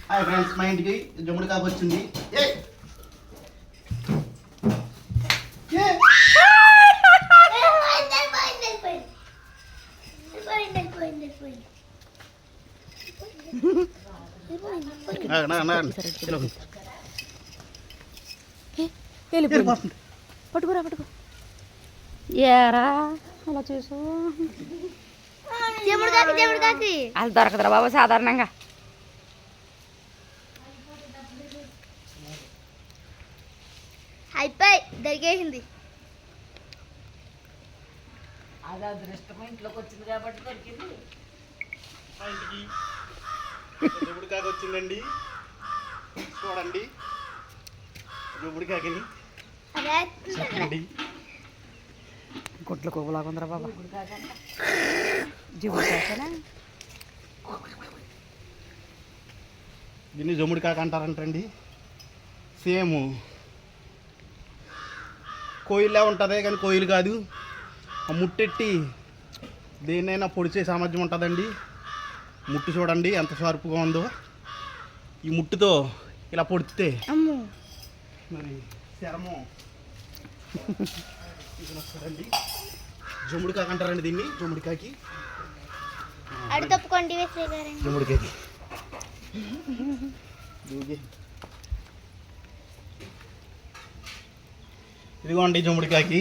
Hi friends, మా ఇంటికి జమ్ముడు కాపు వచ్చింది. పట్టుకురా పట్టుకో. ఏరా అలా చూసు అది దొరకదురా బాబు సాధారణంగా. అయిపోయి దొరికేసింది. అది అదృష్టం ఇంట్లోకి వచ్చింది కాబట్టి దొరికింది. మా ఇంటికి జమ్ముడు కాకు వచ్చిందండి. చూడండి జమ్ముడు కాకిని. గుడ్ల కొవ్వులాగా ఉందిరా బాబా. జిగుడు కాకనా దీన్ని జమ్ముడు కాక అంటారంటండి. సేమ్ కోయిల్లా ఉంటుంది కానీ కోయిలు కాదు. ఆ ముట్టెట్టి దేన్నైనా పొడిచే సామర్థ్యం ఉంటుందండి. ముట్టు చూడండి ఎంత షార్ప్గా ఉందో. ఈ ముట్టుతో ఇలా పొడితే మరి చర్మం వస్తుందండి. జమ్ముడు కాక అంటారండి దీన్ని. జమ్ముడు కాకి జమ్ముడు కాకి ఇదిగోండి జమ్ముడు కాకి.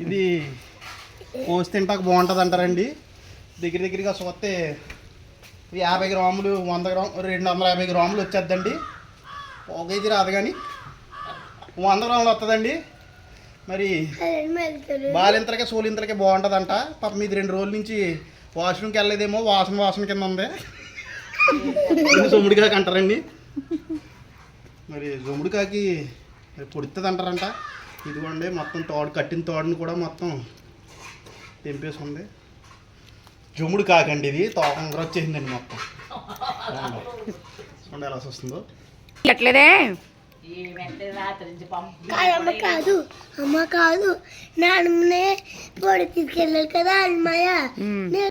ఇది కోసి తింటాక బాగుంటుంది అంటారండి. దగ్గరగా చూస్తే 50 గ్రాములు 100 గ్రాములు 250 గ్రాములు వచ్చేద్దండి. 1 కేజీ రాదు కానీ 100 గ్రాములు వస్తుందండి. మరి బాలింతలకే సోలింతలకే బాగుంటుందంట. పాపం ఇది 2 రోజుల నుంచి వాష్రూమ్కి వెళ్ళలేదేమో, వాసన కింద ఉంది. జమ్ముడు కాకి అంటారండి. మరి జమ్ముడు కాకి పొడుతుంది అంటారంట. ఇదిగోండి మొత్తం కట్టిన తోడుని కూడా మొత్తం తెంపేసి ఉంది. జమ్ముడు కాకండి ఇది. తోకంగా వచ్చేసిందండి మొత్తం. చూడండి ఎలా వస్తుందో. ఎట్లేదే కాదు అమ్మ కాదు, నాన్నమ్మనే పొడి తీసుకెళ్ళాలి కదా అన్నమయ్య.